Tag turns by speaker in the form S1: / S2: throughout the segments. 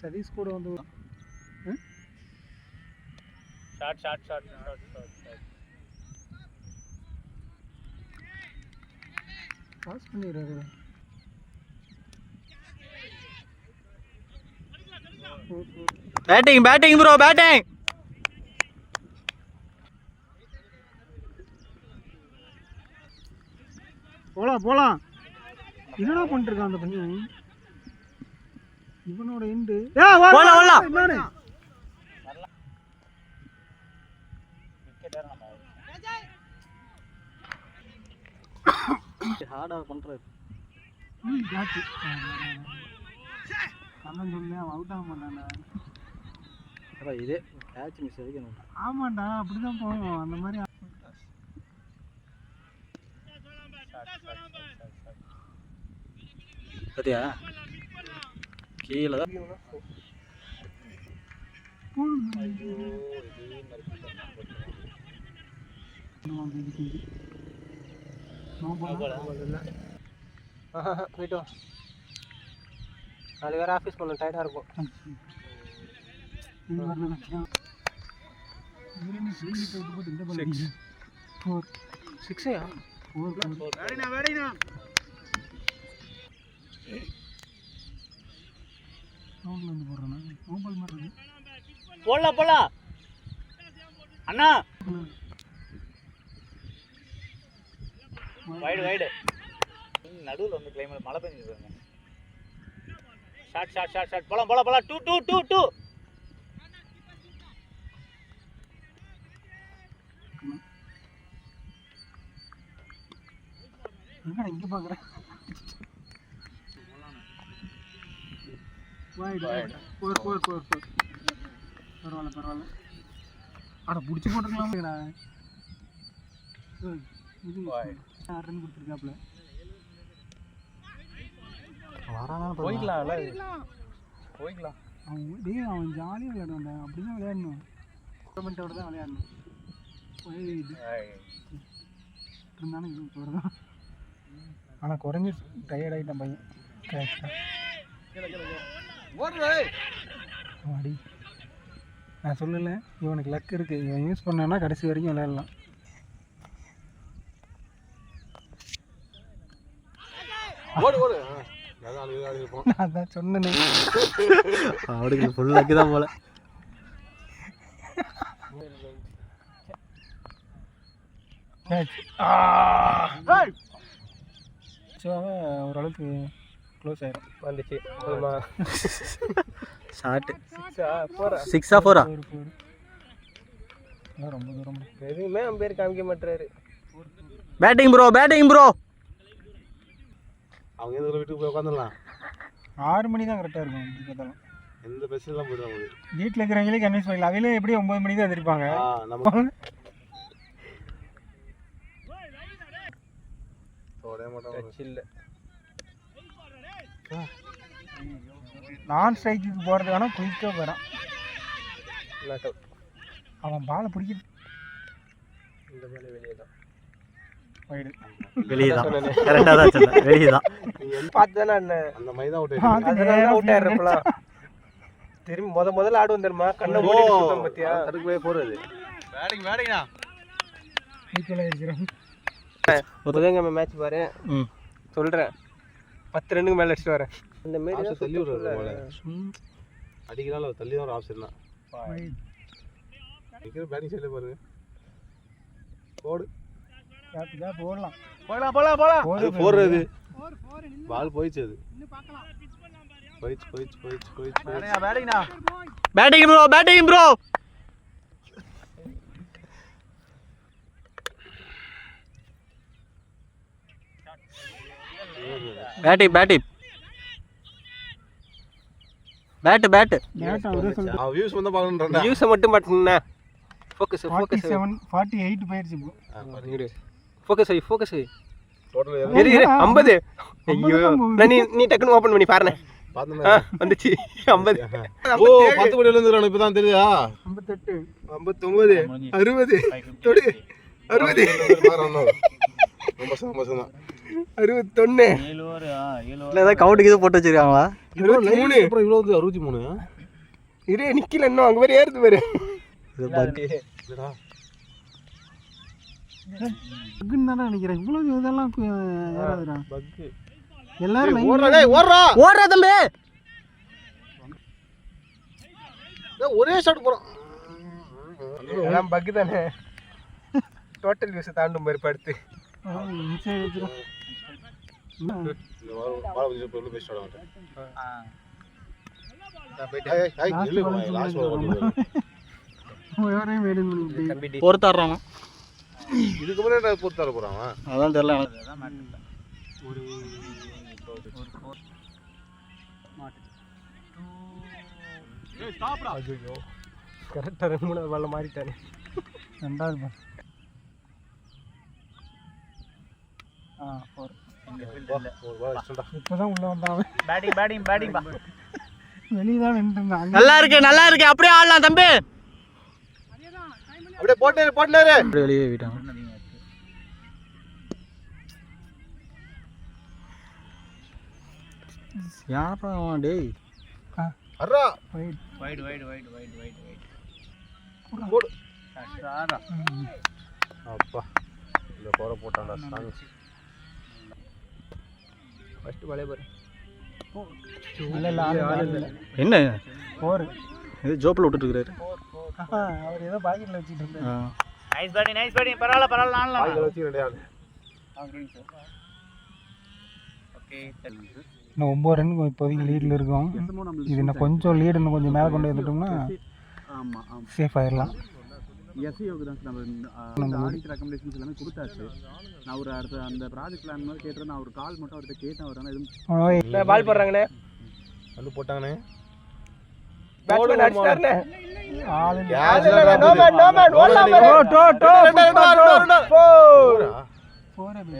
S1: சதீஷ் கூட வந்து shot pass பண்ணிடுறாரு.
S2: Batting bro batting.
S1: போலாம் என்னடா பண்ணிட்டு இருக்கான் அந்த பையன்? இவனோட எண்டு
S2: போலாம் ஹார்டா பண்றாரு.
S1: அவுட் ஆக மாட்டான்டா.
S2: இதே கேட்ச் மிஸ் ஆகிக்கணும்.
S1: ஆமாண்டா அப்படிதான் போவோம் அந்த மாதிரி.
S2: பாத்தியா கீழே தான்
S1: போயிட்டு நாளைக்கு வேறு ஆஃபீஸ் பண்ண டயர்டாக இருக்கும்.
S2: போடலாம் அண்ணா. வைடு நடுவில் வந்து கிளைமேட் மழை பெஞ்சிருக்காங்க. ஷாட் போலாம் 2
S1: இங்க பாக்குறேன். பரவாயில்ல அட பிடிச்சி போட்டுக்கலாம்டா. இது ரன் கொடுத்துருக்காப்ல.
S2: போய்க்கலாம்.
S1: அவன் ஜாலியாக விளையாடுவான்டா. அப்படிதான் விளையாடணும். டோர்னமெண்ட்டோட தான் விளையாடணும். இருந்தாலும் இது போகிறதான். ஆனால் குறைஞ்சி டயர்ட் ஆகிட்டான் பையன். அடி நான் சொல்லலை, இவனுக்கு லக் இருக்குது. இவன் யூஸ் பண்ணான்னா கடைசி வரைக்கும் விளையாடலாம். நான் தான் சொன்னேன்
S2: அவனுக்கு ஃபுல் லக்கு தான் போல.
S1: ஓரளவுக்கு க்ளோஸ் ஆயிரும்.
S2: வந்துச்சு ஷாட்டு 6 4
S1: ரொம்ப தூரம்
S2: எதுவுமே நம்ம பேர் காமிக்க மாட்டாரு. பேட்டிங் ப்ரோ
S3: அவங்க எந்த வீட்டுக்கு போய் உட்காந்துடலாம்.
S1: 6 மணி தான் கரெக்டாக இருக்கும். எப்படி பார்த்தாலும்
S3: எந்த பிரச்சனைலாம் போயிடுவாங்க.
S1: வீட்டில் இருக்கிறவங்களே கன்வின்ஸ் பண்ணல. அவையிலே எப்படி 9 மணி தான் எதிர்ப்பாங்க.
S3: நம்ம
S2: இல்லை
S1: நான் ஸ்ட்ரைக்குக்கு போகிறது வேணால் குயிக்காக போகிறான். அவன் பாலை பிடிக்க
S2: இந்த பால் வெளியே தான்.
S1: வெளியே தான்
S2: கரெக்டாக தான் சொன்னேன். வெளியே தான்
S3: பார்த்து தானே அந்த மைதா அவுட் ஆயிடுறப்பலாம்.
S1: திரும்பி முதல்ல ஆடுவோம் தெரியுமா? கண்ணை மூடிட்டு பத்தியா
S3: அதுக்கு போய் போகிறது.
S2: பேட்டிங்ண்ணா
S1: புதன்கிழமை மேட்ச் பாரு சொல்கிறேன். 10 ரன்னுக்கு மேலே அடிச்சுட்டு வரேன்.
S3: இந்த மாரி தள்ளி விடுறாரு. அடிக்கிறாலும் தள்ளி தான் ஒரு ஆப்ஷன் தான். பேட்டிங் சைடில் பாருங்க. போடு
S1: போடலாம்
S3: போடுறது பால் போயிடுச்சு. அது போயிடுச்சு.
S2: பேட்டிங் ப்ரோ பேட்டு
S3: வியூஸ் வந்து பார்க்கணும்ன்றா.
S1: வியூஸை மட்டும் மாட்டேங்கண்ணா. ஃபோக்கஸ்
S2: 47 48 போயிருச்சு ப்ரோ.
S1: ஃபோக்கஸ்
S3: டோட்டல்
S1: இரு 50. ஐயோ நீ டக்குன்னு ஓபன் பண்ணி பாருங்க. வந்துச்சு 50.
S3: ஓ 10 படியில இருந்து இப்பதான் தெரியுதா?
S2: 58
S1: 59 60 தொடு 60
S3: ரொம்ப சந்தோஷம் தான்.
S1: 61
S2: இல்ல ஏதாவது கவுண்ட்டுக்கு இது போட்டு வச்சிருக்காங்களா?
S1: 23
S3: அப்புறம் இவ்வளவு 63.
S1: இரு நிக்கல இன்னும் அங்க வரை ஏறுது பாரு.
S2: இது பக்
S3: இல்லடா.
S2: பக்குன்னு தானே நினைக்கிறேன். இவ்வளவு இதெல்லாம் ஏறாதுடா.
S3: பக்.
S2: எல்லாரும்
S3: ஓடுறா டேய் ஓடுறா.
S2: ஓடுறா தம்பி.
S3: ஒரே ஷாட் போறோம்.
S1: எல்லாம் பக் தானே. டோட்டல் வியூஸ் தாண்டும் பாரு படுத்து.
S2: இன்சைட் வச்சிரோ.
S3: இந்த வார வந்து போய் பேஸ்ட் ஆடுவாங்க.
S2: பொறுத்தாடுறாங்க.
S3: இதுக்கு முன்னாடி பொறுத்தாட போறான்.
S2: அதான் தெரியல.
S1: கரெக்டா 2-3 பால்ல மாறிட்டானே.
S2: ரெண்டாவது பால். 4. இப்பதான் உள்ள வந்தான். பேட்டிங் பா. வெளிய தான் நின்னுட்டான். நல்லா இருக்கு அப்படியே ஆடலாம் தம்பி.
S3: அப்படியே போட்னேரு.
S2: அப்படியே வெளியே விட்டான். யாரா டேய்?
S3: அர்ரா.
S2: வைட்.
S3: போடு. அப்பா. இந்த போற போட்டான்டா சாங்.
S1: ஃபர்ஸ்ட் பாலே பாரு.
S2: இல்ல என்ன 4 இது ஜோப்ல விட்டுட்டு இருக்காரு. அவர் ஏதோ பாக்கெட்ல வச்சிட்டு இருந்தாரு. நைஸ் பேட்டிங் பரவாயில்ல ஆடலாம்.
S3: பாக்கெட்ல வச்சி ரெண்டு ஆள்.
S2: ஓகே இன்னும் 9 ரன் இப்போதைக்கு லீட்ல இருக்கோம். இது இன்னும் கொஞ்சம் லீடு இன்னும் கொஞ்சம் மேலே கொண்டு வந்துட்டோம்னா சேஃப் ஆயிடலாம்.
S4: எஸ்சிஓக்கு தான் நம்ம ஆடிட் ரெக்கமெண்டேஷன்ஸ் எல்லாமே கொடுத்தாச்சு. நான் ஒரு அடுத்த அந்த ப்ராஜெக்ட் பிளான் மாதிரி கேட்டேன். நான் ஒரு கால் மட்டும் அவர்கிட்ட கேட்டேன். அவர் ஆனால் எதுவும்
S1: பால் போடுறாங்கண்ணே.
S3: வந்து போட்டாங்கண்ணே.
S1: பேட்ஸ்மேன் அடிச்சாருண்ணே.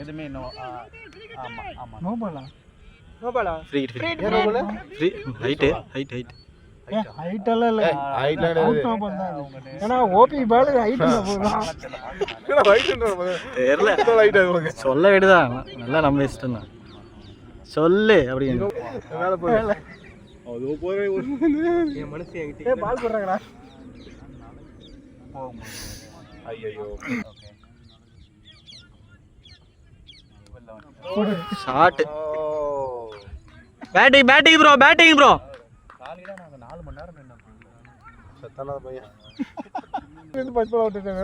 S4: எதுவுமே நோ.
S2: நோ பாலா
S1: ஃப்ரீ
S2: ஹைட் ஹைட்டெல்லாம் இல்லை. ஏன்னா ஓபி பால் ஹைட்டில் போதும்.
S3: தெரியல
S2: சொல்ல வேண்டியதான். நல்லா நம்ம இஷ்டம் தான் சொல்லு அப்படின்னு.
S1: என் மனசு என்கிட்ட
S2: பால் போடுறாங்கடா.
S3: ஐயோ
S2: ஷாட். Batting bro.
S4: காலையில நாங்கள் 4 மணி நேரம் நின்று
S3: சத்தான பையன்.
S2: பச்சை விட்டுட்டாங்க.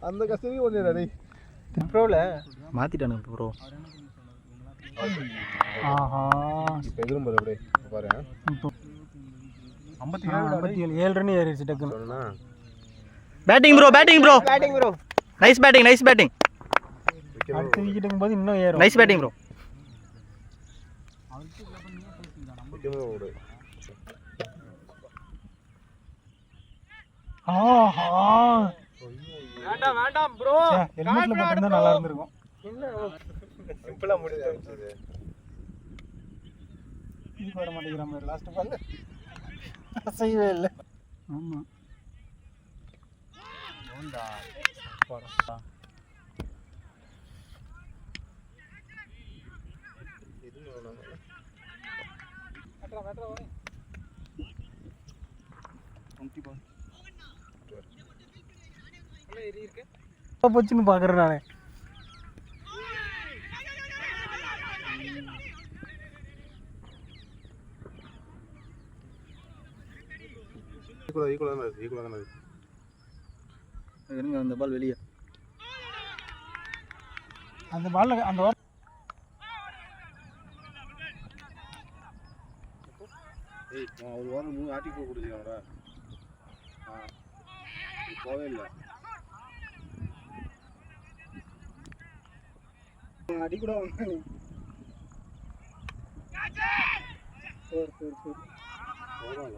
S3: அந்த கஷ்டமே ஒண்ணு டேய்.
S1: ப்ரோல
S2: மாத்திட்டானுங்க ப்ரோ.
S3: ஆஹா இப்போ எதிரும் பாரு அப்படியே பாரு.
S2: 57 7 ரன் ஏறிடுச்சு டக்குன்னு.
S3: சொன்னா
S2: பேட்டிங் ப்ரோ. Nice batting. அடுத்த விக்கெட்டுங்கும் போது இன்னும் ஏறும். Nice batting bro.
S1: வேண்டாம் ப்ரோ.
S2: ஹெல்மெட்ல போட்டிருந்தா நல்லா இருந்திருக்கும்.
S1: என்ன சிம்பிளா முடிஞ்சது.
S2: இதுக்கு வர மாட்டேங்கிற மாதிரி லாஸ்ட் பால் செய்யவே இல்லை. ஆமா போச்சுன்னு பாக்குறேன் நானே. அந்த பால் வெளியே. அந்த பால் அந்த
S3: ஒரு வாரம் 3 ஆட்டி போய் கொடுத்துருக்காங்கடா. போவே இல்லை.
S2: அடி கூட வந்து
S3: போகலாம்